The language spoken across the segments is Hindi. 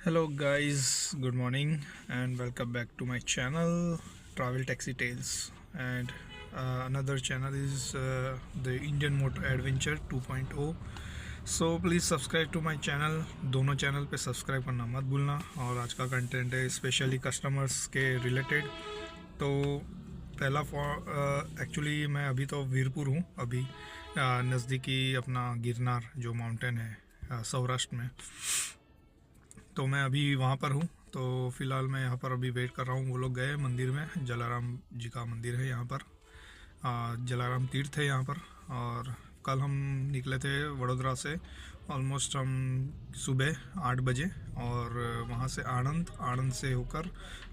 Hello guys, good morning and welcome back to my channel Travel Taxi Tales and another channel is the Indian Motor Adventure 2.0. So please subscribe to my channel. दोनों चैनल पे सब्सक्राइब करना मत भूलना। और आज का कंटेंट है स्पेशली कस्टमर्स के रिलेटेड। तो पहला एक्चुअली मैं अभी तो वीरपुर हूँ अभी नज़दीकी अपना गिरनार जो माउंटेन है सौराष्ट्र में। तो मैं अभी वहाँ पर हूँ। तो फ़िलहाल मैं यहाँ पर अभी वेट कर रहा हूँ। वो लोग गए मंदिर में, जलाराम जी का मंदिर है यहाँ पर, जलाराम तीर्थ है यहाँ पर। और कल हम निकले थे वडोदरा से, ऑलमोस्ट हम सुबह 8 बजे, और वहाँ से आनंद से होकर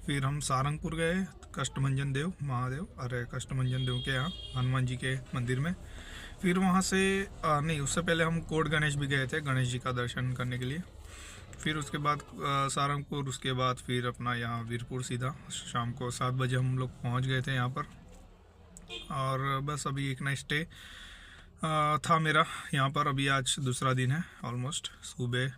फिर हम सारंगपुर गए कष्टभंजन देव कष्टभंजन देव के यहाँ हनुमान जी के मंदिर में। फिर वहाँ से नहीं, उससे पहले हम कोट गणेश भी गए थे गणेश जी का दर्शन करने के लिए। फिर उसके बाद सारंगपुर, उसके बाद फिर अपना यहाँ वीरपुर सीधा शाम को 7 बजे हम लोग पहुँच गए थे यहाँ पर। और बस अभी एक नाइट स्टे था मेरा यहाँ पर। अभी आज दूसरा दिन है ऑलमोस्ट सुबह।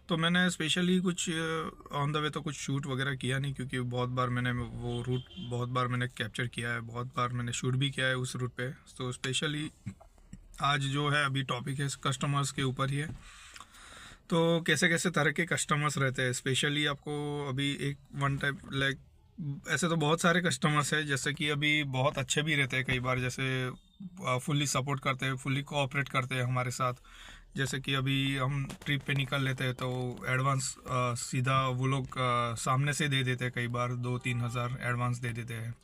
तो मैंने स्पेशली कुछ ऑन द वे तो कुछ शूट वगैरह किया नहीं, क्योंकि बहुत बार मैंने वो रूट कैप्चर किया है, बहुत बार मैंने शूट भी किया है उस रूट पे। तो स्पेशली आज जो है अभी टॉपिक है कस्टमर्स के ऊपर ही है। तो कैसे कैसे तरह के कस्टमर्स रहते हैं, स्पेशली आपको अभी एक वन टाइप लाइक ऐसे तो बहुत सारे कस्टमर्स हैं, जैसे कि अभी बहुत अच्छे भी रहते हैं कई बार, जैसे फुल्ली सपोर्ट करते हैं, फुल्ली कोऑपरेट करते हैं हमारे साथ। जैसे कि अभी हम ट्रिप पे निकल लेते हैं तो एडवांस सीधा वो लोग सामने से दे देते हैं, कई बार 2-3 हज़ार एडवांस दे देते हैं।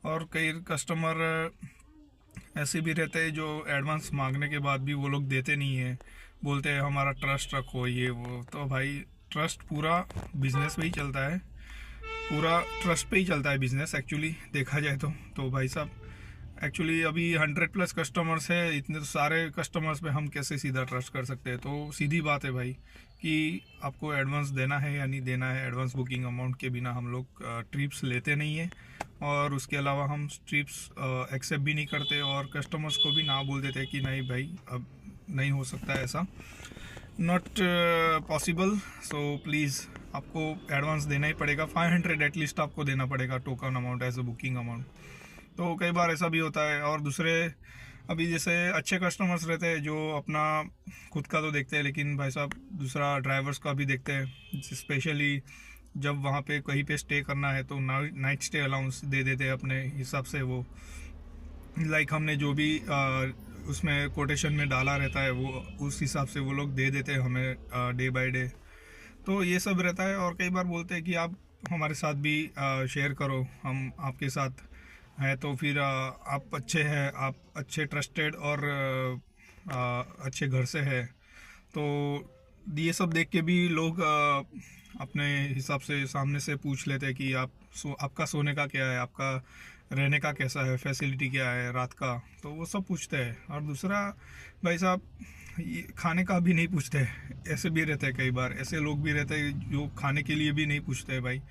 और कई कस्टमर ऐसे भी रहते हैं जो एडवांस मांगने के बाद भी वो लोग देते नहीं है, बोलते हैं हमारा ट्रस्ट रखो ये वो। तो भाई ट्रस्ट पूरा बिजनेस पे ही चलता है, पूरा ट्रस्ट पे ही चलता है बिजनेस एक्चुअली देखा जाए तो भाई साहब एक्चुअली अभी 100+ कस्टमर्स है, इतने सारे कस्टमर्स पे हम कैसे सीधा ट्रस्ट कर सकते हैं। तो सीधी बात है भाई कि आपको एडवांस देना है या नहीं देना है। एडवांस बुकिंग अमाउंट के बिना हम लोग ट्रिप्स लेते नहीं है, और उसके अलावा हम ट्रिप्स एक्सेप्ट भी नहीं करते, और कस्टमर्स को भी ना बोल देते कि नहीं भाई अब नहीं हो सकता है ऐसा, नॉट पॉसिबल। सो प्लीज़ आपको एडवांस देना ही पड़ेगा, 500 एटलीस्ट आपको देना पड़ेगा token amount as a booking amount. तो कई बार ऐसा भी होता है। और दूसरे अभी जैसे अच्छे कस्टमर्स रहते हैं जो अपना खुद का तो देखते हैं, लेकिन भाई साहब दूसरा ड्राइवर्स का भी देखते हैं। स्पेशली जब वहाँ पे कहीं पे स्टे करना है तो नाइट स्टे अलाउंस दे देते हैं अपने हिसाब से। वो लाइक हमने जो भी उसमें कोटेशन में डाला रहता है वो उस हिसाब से वो लोग दे देते हैं हमें डे बाय डे। तो ये सब रहता है। और कई बार बोलते हैं कि आप हमारे साथ भी शेयर करो, हम आपके साथ हैं तो फिर आप अच्छे हैं, आप अच्छे ट्रस्टेड और अच्छे घर से हैं। तो ये सब देख के भी लोग अपने हिसाब से सामने से पूछ लेते हैं कि आपका सोने का क्या है, आपका रहने का कैसा है, फैसिलिटी क्या है रात का, तो वो सब पूछते हैं। और दूसरा भाई साहब खाने का भी नहीं पूछते, ऐसे भी रहते हैं कई बार, ऐसे लोग भी रहते हैं जो खाने के लिए भी नहीं पूछते हैं। भाई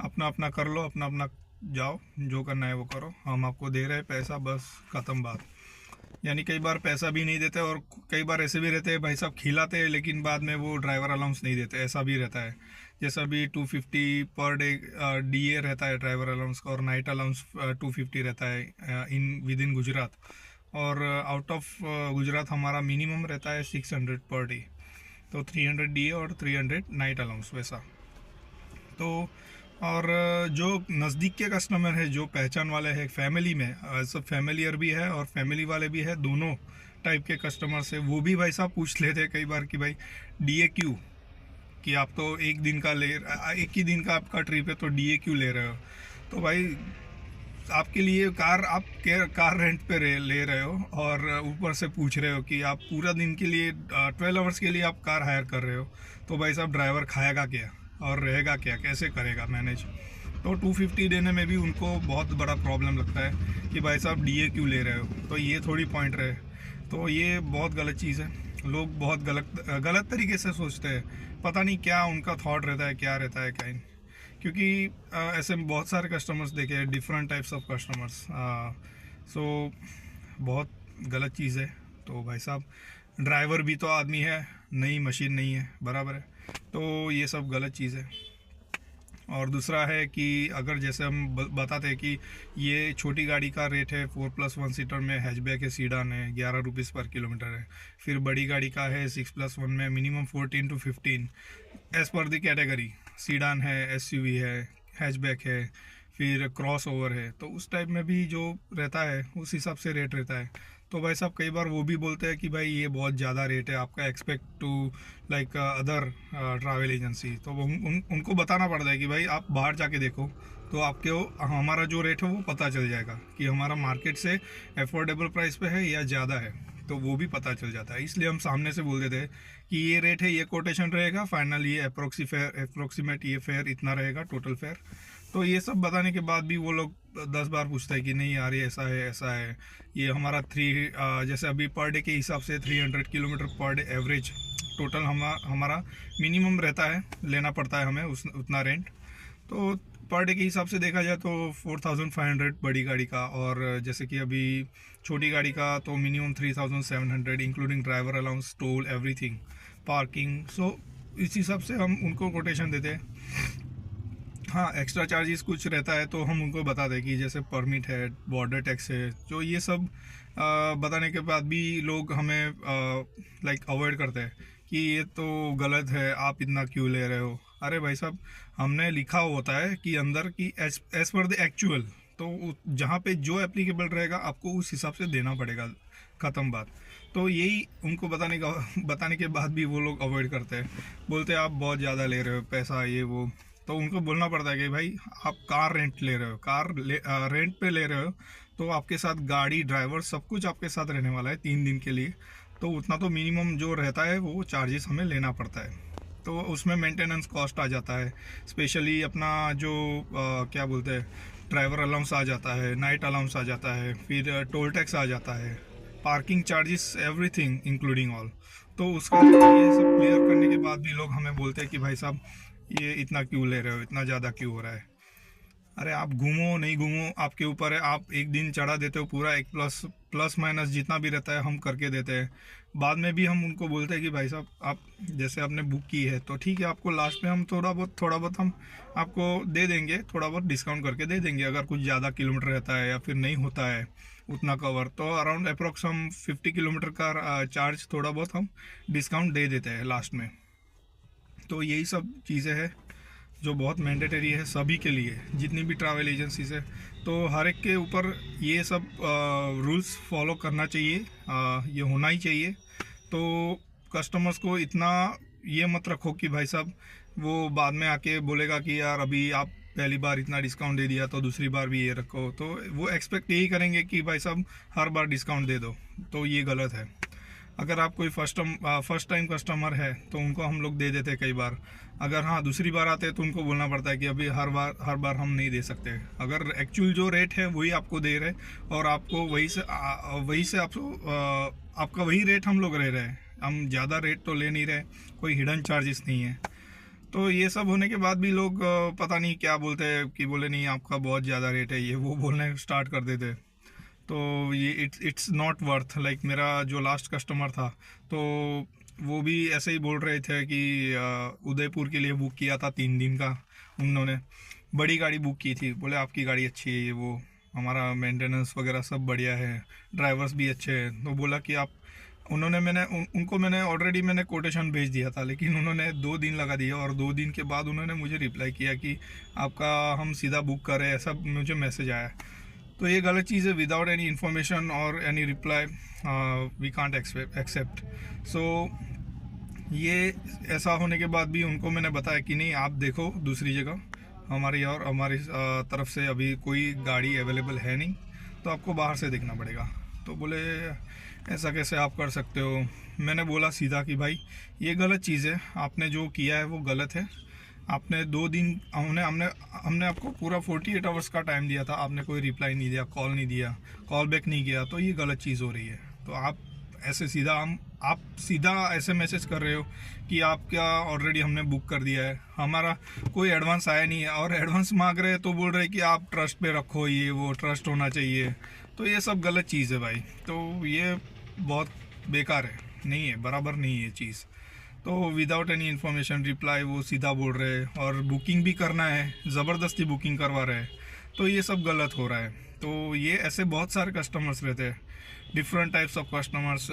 अपना अपना कर लो, अपना अपना जाओ, जो करना है वो करो, हम आपको दे रहे हैं पैसा, बस ख़त्म बात। यानी कई बार पैसा भी नहीं देते, और कई बार ऐसे भी रहते हैं भाई साहब खिलाते हैं लेकिन बाद में वो ड्राइवर अलाउंस नहीं देते, ऐसा भी रहता है। जैसा भी 250 पर डे डीए रहता है ड्राइवर अलाउंस का, और नाइट अलाउंस 250 रहता है विद इन गुजरात। और आउट ऑफ गुजरात हमारा मिनिमम रहता है 600 पर डे। तो 300 डीए और 300 नाइट अलाउंस वैसा। तो और जो नज़दीक के कस्टमर है, जो पहचान वाले हैं फैमिली में, सब फैमिलियर भी है और फैमिली वाले भी है, दोनों टाइप के कस्टमर्स है, वो भी भाई साहब पूछ लेते हैं कई बार कि भाई डीए क्यों, कि आप तो एक ही दिन का आपका ट्रिप है तो डीए क्यों ले रहे हो। तो भाई आपके लिए कार रेंट पे ले रहे हो, और ऊपर से पूछ रहे हो कि आप पूरा दिन के लिए 12 आवर्स के लिए आप कार हायर कर रहे हो, तो भाई साहब ड्राइवर खाएगा क्या और रहेगा क्या, कैसे करेगा मैनेज। तो 250 देने में भी उनको बहुत बड़ा प्रॉब्लम लगता है कि भाई साहब डीए क्यों ले रहे हो। तो ये थोड़ी पॉइंट रहे, तो ये बहुत गलत चीज़ है। लोग बहुत गलत तरीके से सोचते हैं, पता नहीं क्या उनका थॉट रहता है, क्या रहता है क्या। क्योंकि ऐसे बहुत सारे कस्टमर्स देखे हैं, डिफरेंट टाइप्स ऑफ कस्टमर्स। सो बहुत गलत चीज़ है। तो भाई साहब ड्राइवर भी तो आदमी है, नई मशीन नहीं है, बराबर है। तो ये सब गलत चीज़ है। और दूसरा है कि अगर जैसे हम बताते हैं कि ये छोटी गाड़ी का रेट है 4+1 सीटर में, हैचबैक है, सीडान है, 11 रुपीज़ पर किलोमीटर है। फिर बड़ी गाड़ी का है 6+1 में minimum 14 to 15 as per the category. Sedan है, एसयूवी है, हैचबैक है, फिर क्रॉस ओवर है। तो उस टाइप में भी जो रहता है उस हिसाब से रेट रहता है। तो भाई साहब कई बार वो भी बोलते हैं कि भाई ये बहुत ज़्यादा रेट है आपका expect to like other travel agency. तो उनको बताना पड़ता है कि भाई आप बाहर जाके देखो तो आपको हमारा जो रेट है वो पता चल जाएगा कि हमारा मार्केट से अफोर्डेबल प्राइस पे है या ज़्यादा है। तो वो भी पता चल जाता है। इसलिए हम सामने से बोल देते हैं कि ये रेट है, ये कोटेशन रहेगा, फाइनल ये अप्रोक्सीमेट ये फेयर इतना रहेगा, टोटल फेयर। तो ये सब बताने के बाद भी वो लोग 10 बार पूछते हैं कि नहीं यार ये ऐसा है ऐसा है। ये हमारा जैसे अभी पर डे के हिसाब से 300 kilometre per day average total हमारा मिनिमम रहता है, लेना पड़ता है हमें उतना रेंट। तो पर डे के हिसाब से देखा जाए तो 4500 बड़ी गाड़ी का, और जैसे कि अभी छोटी गाड़ी का तो minimum 3700 including driver allowance, toll, everything, parking. So इस हिसाब से हम उनको कोटेशन देते हैं। हाँ, एक्स्ट्रा चार्जेस कुछ रहता है तो हम उनको बता दें कि जैसे परमिट है, बॉर्डर टैक्स है, जो ये सब बताने के बाद भी लोग हमें लाइक अवॉइड करते हैं कि ये तो गलत है, आप इतना क्यों ले रहे हो। अरे भाई साहब, हमने लिखा होता है कि अंदर की एज पर द एक्चुअल, तो जहाँ पे जो एप्लीकेबल रहेगा आपको उस हिसाब से देना पड़ेगा, ख़त्म बात। तो यही उनको बताने के बाद भी वो लोग अवॉइड करते हैं, बोलते हैं आप बहुत ज़्यादा ले रहे हो पैसा, ये वो। तो उनको बोलना पड़ता है कि भाई आप कार रेंट ले रहे हो, रेंट पे ले रहे हो, तो आपके साथ गाड़ी, ड्राइवर, सब कुछ आपके साथ रहने वाला है 3 दिन के लिए। तो उतना तो मिनिमम जो रहता है वो चार्जेस हमें लेना पड़ता है। तो उसमें मेंटेनेंस कॉस्ट आ जाता है, स्पेशली अपना जो क्या बोलते हैं, ड्राइवर अलाउंस आ जाता है, नाइट अलाउंस आ जाता है, फिर टोल टैक्स आ जाता है, parking charges, everything including all. तो उसका ये सब क्लियर करने के बाद भी लोग हमें बोलते हैं कि भाई साहब ये इतना क्यों ले रहे हो, इतना ज़्यादा क्यों हो रहा है। अरे आप घूमो नहीं घूमो आपके ऊपर है, आप एक दिन चढ़ा देते हो पूरा, एक प्लस माइनस जितना भी रहता है हम करके देते हैं। बाद में भी हम उनको बोलते हैं कि भाई साहब आप जैसे आपने बुक की है तो ठीक है, आपको लास्ट में हम थोड़ा बहुत हम आपको दे देंगे, थोड़ा बहुत डिस्काउंट करके दे देंगे। अगर कुछ ज़्यादा किलोमीटर रहता है या फिर नहीं होता है उतना कवर, तो अराउंड अप्रोक्स हम 50 किलोमीटर का चार्ज थोड़ा बहुत हम डिस्काउंट दे देते हैं लास्ट में। तो यही सब चीज़ें हैं जो बहुत मैंडेटरी है सभी के लिए, जितनी भी ट्रैवल एजेंसीज है। तो हर एक के ऊपर ये सब रूल्स फॉलो करना चाहिए, ये होना ही चाहिए। तो कस्टमर्स को इतना ये मत रखो कि भाई साहब वो बाद में आके बोलेगा कि यार अभी आप पहली बार इतना डिस्काउंट दे दिया तो दूसरी बार भी ये रखो। तो वो एक्सपेक्ट यही करेंगे कि भाई साहब हर बार डिस्काउंट दे दो, तो ये गलत है। अगर आप कोई फर्स्ट टाइम कस्टमर है तो उनको हम लोग दे देते कई बार। अगर हाँ दूसरी बार आते हैं तो उनको बोलना पड़ता है कि अभी हर बार हम नहीं दे सकते। अगर एक्चुअल जो रेट है वही आपको दे रहे और आपको वही से आपका वही रेट हम लोग रह रहे हैं, हम ज़्यादा रेट तो ले नहीं रहे, कोई हिडन चार्जेस नहीं है। तो ये सब होने के बाद भी लोग पता नहीं क्या बोलते हैं कि बोले नहीं आपका बहुत ज़्यादा रेट है, ये वो बोलने स्टार्ट कर देते। तो ये इट्स नॉट वर्थ। लाइक मेरा जो लास्ट कस्टमर था तो वो भी ऐसे ही बोल रहे थे कि उदयपुर के लिए बुक किया था 3 दिन का, उन्होंने बड़ी गाड़ी बुक की थी। बोले आपकी गाड़ी अच्छी है, ये वो, हमारा मेंटेनेंस वगैरह सब बढ़िया है, ड्राइवर्स भी अच्छे हैं। तो बोला कि आप उनको मैंने ऑलरेडी कोटेशन भेज दिया था, लेकिन उन्होंने 2 दिन लगा दिया और 2 दिन के बाद उन्होंने मुझे रिप्लाई किया कि आपका हम सीधा बुक करें, ऐसा मुझे मैसेज आया। तो ये गलत चीज़ है। विदाउट एनी इन्फॉर्मेशन और any reply we can't accept. So ये ऐसा होने के बाद भी उनको मैंने बताया कि नहीं आप देखो दूसरी जगह, हमारी तरफ से अभी कोई गाड़ी अवेलेबल है नहीं, तो आपको बाहर से देखना पड़ेगा। तो बोले ऐसा कैसे आप कर सकते हो। मैंने बोला सीधा कि भाई ये गलत चीज़ है, आपने जो किया है वो गलत है। आपने 2 दिन हमने आपको पूरा 48 आवर्स का टाइम दिया था, आपने कोई रिप्लाई नहीं दिया, कॉल नहीं दिया, कॉल बैक नहीं किया, तो ये गलत चीज़ हो रही है। तो आप सीधा ऐसे मैसेज कर रहे हो कि आपका ऑलरेडी हमने बुक कर दिया है, हमारा कोई एडवांस आया नहीं है, और एडवांस मांग रहे हैं तो बोल रहे हैं कि आप ट्रस्ट पे रखो, ये वो ट्रस्ट होना चाहिए। तो ये सब गलत चीज़ है भाई, तो ये बहुत बेकार है। नहीं है, बराबर नहीं है चीज़। तो विदाउट एनी इन्फॉर्मेशन रिप्लाई वो सीधा बोल रहे हैं, और बुकिंग भी करना है, ज़बरदस्ती बुकिंग करवा रहे हैं। तो ये सब गलत हो रहा है। तो ये ऐसे बहुत सारे कस्टमर्स रहते हैं, different types of customers,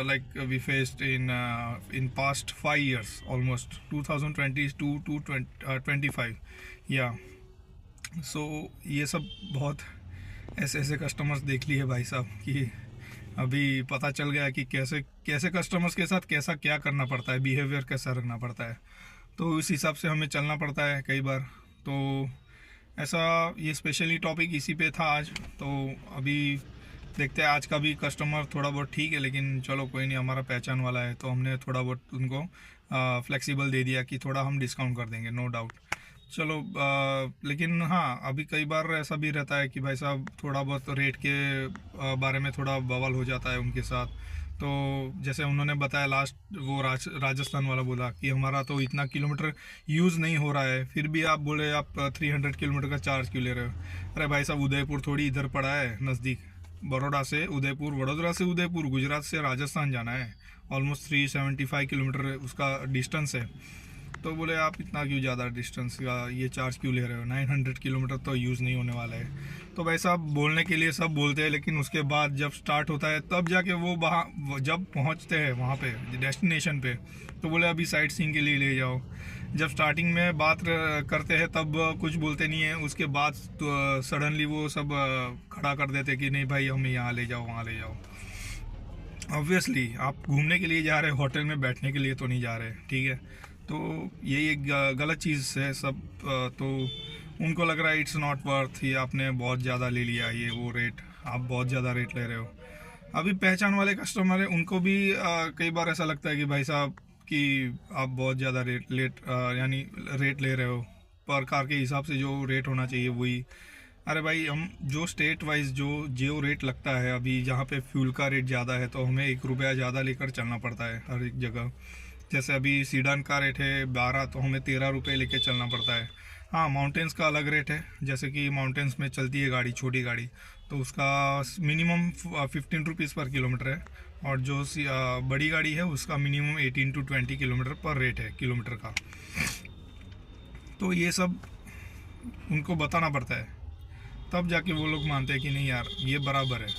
like we faced in past 5 years, almost 2022 to 25, yeah. So ये सब बहुत ऐसे ऐसे कस्टमर्स देख लिए भाई साहब कि अभी पता चल गया कि कैसे कैसे कस्टमर्स के साथ कैसा क्या करना पड़ता है, बिहेवियर कैसा रखना पड़ता है। तो उस हिसाब से हमें चलना पड़ता है कई बार। तो ऐसा ये स्पेशली टॉपिक इसी पे था आज। तो अभी देखते हैं, आज का भी कस्टमर थोड़ा बहुत ठीक है, लेकिन चलो कोई नहीं, हमारा पहचान वाला है तो हमने थोड़ा बहुत उनको फ्लेक्सिबल दे दिया कि थोड़ा हम डिस्काउंट कर देंगे, नो डाउट। चलो लेकिन हाँ, अभी कई बार ऐसा भी रहता है कि भाई साहब थोड़ा बहुत रेट के बारे में थोड़ा बवाल हो जाता है उनके साथ। तो जैसे उन्होंने बताया लास्ट, वो राजस्थान वाला बोला कि हमारा तो इतना किलोमीटर यूज़ नहीं हो रहा है, फिर भी आप बोले आप 300 किलोमीटर का चार्ज क्यों ले रहे हो। अरे भाई साहब, उदयपुर थोड़ी इधर पड़ा है नज़दीक, बड़ौदा से उदयपुर, वडोदरा से उदयपुर, गुजरात से राजस्थान जाना है, ऑलमोस्ट 375 किलोमीटर उसका डिस्टेंस है। तो बोले आप इतना क्यों ज़्यादा डिस्टेंस का ये चार्ज क्यों ले रहे हो, 900 किलोमीटर तो यूज़ नहीं होने वाला है। तो भाई साहब बोलने के लिए सब बोलते हैं, लेकिन उसके बाद जब स्टार्ट होता है तब जाके वो जब पहुंचते हैं वहाँ पे डेस्टिनेशन पे, तो बोले अभी साइट सीइंग के लिए ले जाओ। जब स्टार्टिंग में बात करते हैं तब कुछ बोलते नहीं है, उसके बाद तो सडनली वो सब खड़ा कर देते कि नहीं भाई हमें यहाँ ले जाओ वहाँ ले जाओ। ऑब्वियसली आप घूमने के लिए जा रहे हैं, होटल में बैठने के लिए तो नहीं जा रहे, ठीक है। तो ये एक गलत चीज़ है सब। तो उनको लग रहा है इट्स नॉट वर्थ, ये आपने बहुत ज़्यादा ले लिया, ये वो रेट, आप बहुत ज़्यादा रेट ले रहे हो। अभी पहचान वाले कस्टमर है, उनको भी कई बार ऐसा लगता है कि भाई साहब कि आप बहुत ज़्यादा यानी रेट ले रहे हो, पर कार के हिसाब से जो रेट होना चाहिए वही। अरे भाई, हम जो स्टेट वाइज जो रेट लगता है, अभी जहाँ पे फ्यूल का रेट ज़्यादा है तो हमें 1 रुपया ज़्यादा लेकर चलना पड़ता है हर एक जगह। जैसे अभी सीडान का रेट है 12, तो हमें 13 रुपये लेके चलना पड़ता है। हाँ, माउंटेन्स का अलग रेट है, जैसे कि माउंटेन्स में चलती है गाड़ी, छोटी गाड़ी, तो उसका मिनिमम 15 रुपीज़ पर किलोमीटर है, और जो बड़ी गाड़ी है उसका मिनिमम 18 to 20 किलोमीटर पर रेट है किलोमीटर का। तो ये सब उनको बताना पड़ता है, तब जाके वो लोग मानते हैं कि नहीं यार ये बराबर है।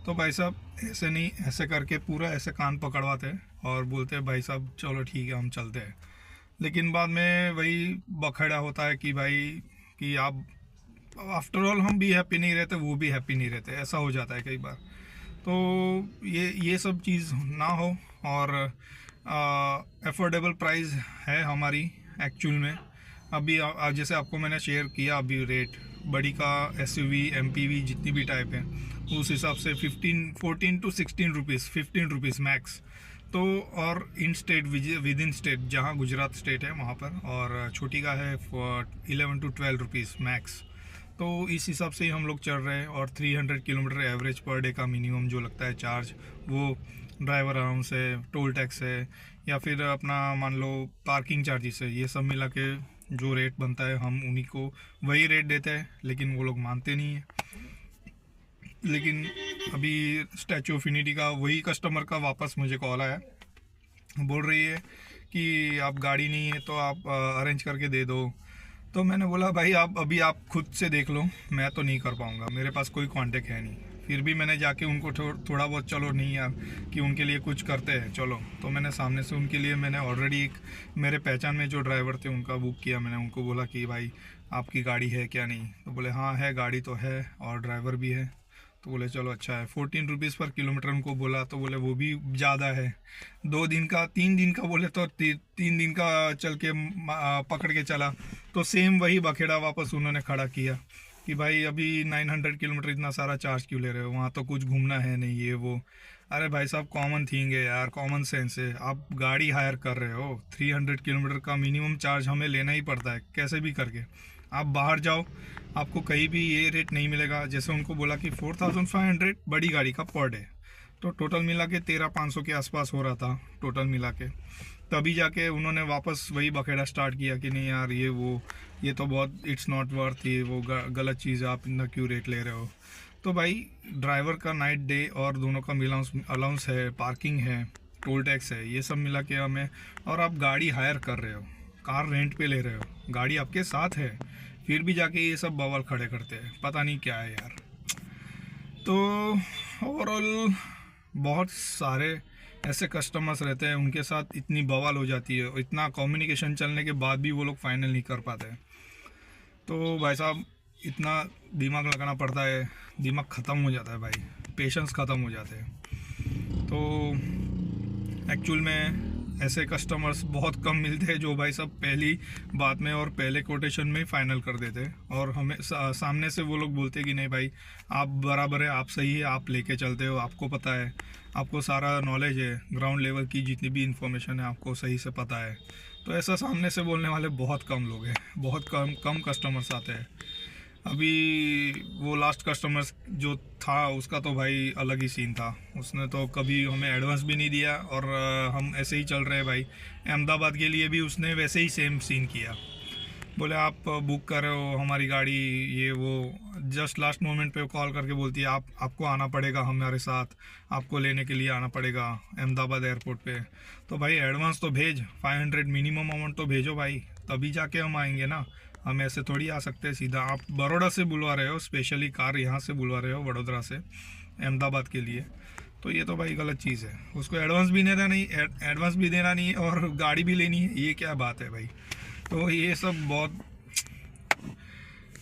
तो भाई साहब ऐसे नहीं, ऐसे करके पूरा ऐसे कान पकड़वाते हैं और बोलते हैं भाई साहब चलो ठीक है हम चलते हैं। लेकिन बाद में वही बखेड़ा होता है कि भाई कि आप आफ्टर ऑल हम भी हैप्पी नहीं रहते, वो भी हैप्पी नहीं रहते, ऐसा हो जाता है कई बार। तो ये सब चीज़ ना हो, और अफोर्डेबल प्राइस है हमारी एक्चुअल में। अभी जैसे आपको मैंने शेयर किया अभी रेट, बड़ी का SUV MPV जितनी भी टाइप है उस हिसाब से 14 to 16 रुपीज़, 15 रुपीज़ मैक्स। तो और इन स्टेट विद इन स्टेट, जहाँ गुजरात स्टेट है वहाँ पर, और छोटी का है 11 to 12 रुपीज़ मैक्स। तो इस हिसाब से ही हम लोग चल रहे हैं। और 300 किलोमीटर एवरेज पर डे का मिनिमम जो लगता है चार्ज, वो ड्राइवर अलाउंस है, टोल टैक्स है, या फिर अपना मान लो पार्किंग चार्जेस है, ये सब मिला के जो रेट बनता है हम उन्हीं को वही रेट देते हैं, लेकिन वो लोग मानते नहीं है। लेकिन अभी स्टैचू ऑफ यूनिटी का वही कस्टमर का वापस मुझे कॉल आया, बोल रही है कि आप गाड़ी नहीं है तो आप अरेंज करके दे दो। तो मैंने बोला भाई आप खुद से देख लो, मैं तो नहीं कर पाऊँगा, मेरे पास कोई कांटेक्ट है नहीं। फिर भी मैंने जाके उनको थोड़ा बहुत, चलो नहीं यार कि उनके लिए कुछ करते हैं चलो, तो मैंने सामने से उनके लिए मैंने ऑलरेडी एक मेरे पहचान में जो ड्राइवर थे उनका बुक किया। मैंने उनको बोला कि भाई आपकी गाड़ी है क्या नहीं, तो बोले हाँ है, गाड़ी तो है और ड्राइवर भी है। तो बोले चलो अच्छा है। 14 रुपीज़ पर किलोमीटर उनको बोला, तो बोले वो भी ज़्यादा है, 2 दिन का 3 दिन का बोले तो 3 दिन का चल के पकड़ के चला, तो सेम वही बखेड़ा वापस उन्होंने खड़ा किया कि भाई अभी 900 किलोमीटर इतना सारा चार्ज क्यों ले रहे हो, वहाँ तो कुछ घूमना है नहीं ये वो। अरे भाई साहब कॉमन थिंग है यार, कॉमन सेंस है, आप गाड़ी हायर कर रहे हो, 300 किलोमीटर का मिनिमम चार्ज हमें लेना ही पड़ता है कैसे भी करके। आप बाहर जाओ, आपको कहीं भी ये रेट नहीं मिलेगा। जैसे उनको बोला कि 4500 बड़ी गाड़ी का पर डे, तो टोटल मिला के 13,500 के आसपास हो रहा था टोटल मिला के। तभी जाके उन्होंने वापस वही बखेड़ा स्टार्ट किया कि नहीं यार ये तो बहुत इट्स नॉट वर्थ, ये वो गलत चीज़ है, आप इतना क्यों रेट ले रहे हो। तो भाई ड्राइवर का नाइट डे और दोनों का अलाउंस है, पार्किंग है, टोल टैक्स है, ये सब मिला के हमें, और आप गाड़ी हायर कर रहे हो, कार रेंट पे ले रहे हो, गाड़ी आपके साथ है, फिर भी जाके ये सब बवाल खड़े करते हैं, पता नहीं क्या है यार। तो ओवरऑल बहुत सारे ऐसे कस्टमर्स रहते हैं, उनके साथ इतनी बवाल हो जाती है, इतना कम्युनिकेशन चलने के बाद भी वो लोग फाइनल नहीं कर पाते। तो भाई साहब इतना दिमाग लगाना पड़ता है, दिमाग ख़त्म हो जाता है भाई, पेशेंस ख़त्म हो जाते हैं। तो एक्चुअल में ऐसे कस्टमर्स बहुत कम मिलते हैं जो भाई साहब पहली बात में और पहले कोटेशन में फाइनल कर देते हैं, और हमें सामने से वो लोग बोलते हैं कि नहीं भाई आप बराबर है, आप सही है, आप लेके चलते हो, आपको पता है, आपको सारा नॉलेज है, ग्राउंड लेवल की जितनी भी इंफॉर्मेशन है आपको सही से पता है। तो ऐसा सामने से बोलने वाले बहुत कम लोग हैं, बहुत कम कस्टमर्स आते हैं। अभी वो लास्ट कस्टमर्स जो था उसका तो भाई अलग ही सीन था, उसने तो कभी हमें एडवांस भी नहीं दिया, और हम ऐसे ही चल रहे हैं भाई। अहमदाबाद के लिए भी उसने वैसे ही सेम सीन किया, बोले आप बुक कर रहे हो हमारी गाड़ी, ये वो, जस्ट लास्ट मोमेंट पे कॉल करके बोलती है आपको आना पड़ेगा हमारे साथ, आपको लेने के लिए आना पड़ेगा अहमदाबाद एयरपोर्ट पे। तो भाई एडवांस तो भेज, 500 मिनिमम अमाउंट तो भेजो भाई, तभी जाके हम आएंगे ना, हम ऐसे थोड़ी आ सकते हैं सीधा। आप बड़ौदा से बुलवा रहे हो, स्पेशली कार यहाँ से बुलवा रहे हो वडोदरा से अहमदाबाद के लिए, तो ये तो भाई गलत चीज़ है। उसको एडवांस भी देना नहीं, एडवांस भी देना नहीं और गाड़ी भी लेनी है, ये क्या बात है भाई। तो ये सब बहुत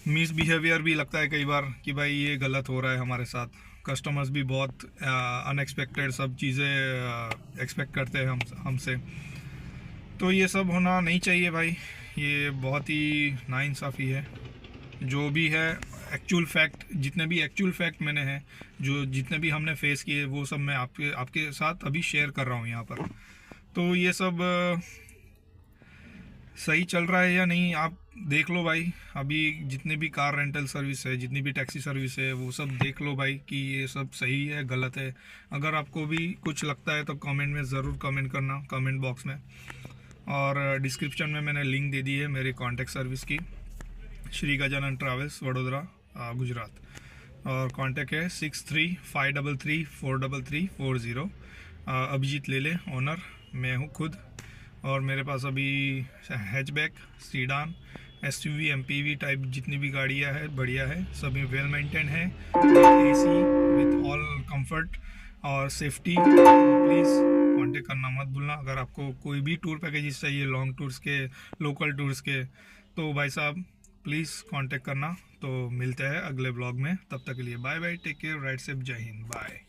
मिसबिहेवियर भी लगता है कई बार कि भाई ये गलत हो रहा है हमारे साथ। कस्टमर्स भी बहुत अनएक्सपेक्टेड सब चीज़ें एक्सपेक्ट करते हैं हमसे। तो ये सब होना नहीं चाहिए भाई, ये बहुत ही नाइंसाफ़ी है। जो भी है एक्चुअल फैक्ट, जितने भी एक्चुअल फैक्ट मैंने हैं, जो जितने भी हमने फेस किए, वो सब मैं आपके साथ अभी शेयर कर रहा हूँ यहाँ पर। तो ये सब सही चल रहा है या नहीं आप देख लो भाई। अभी जितने भी कार रेंटल सर्विस है, जितनी भी टैक्सी सर्विस है, वो सब देख लो भाई कि ये सब सही है गलत है। अगर आपको भी कुछ लगता है तो कमेंट में ज़रूर कमेंट करना, कमेंट बॉक्स में। और डिस्क्रिप्शन में मैंने लिंक दे दी है मेरे कॉन्टैक्ट सर्विस की, श्री गजानन ट्रैवल्स वडोदरा गुजरात, और कॉन्टैक्ट है 6353343340। अभिजीत लेले ओनर मैं हूँ खुद, और मेरे पास अभी hatchback, sedan, SUV, MPV type जितनी भी गाड़ियाँ हैं बढ़िया है, सभी वेल मेंटेन है, एसी विथ ऑल कंफर्ट और सेफ्टी। प्लीज़ कांटेक्ट करना मत भूलना। अगर आपको कोई भी टूर पैकेजेस चाहिए, लॉन्ग टूर्स के, लोकल टूर्स के, तो भाई साहब प्लीज़ कांटेक्ट करना। तो मिलते हैं अगले ब्लॉग में, तब तक के लिए bye bye, take care, ride safe, Jai Hind, bye.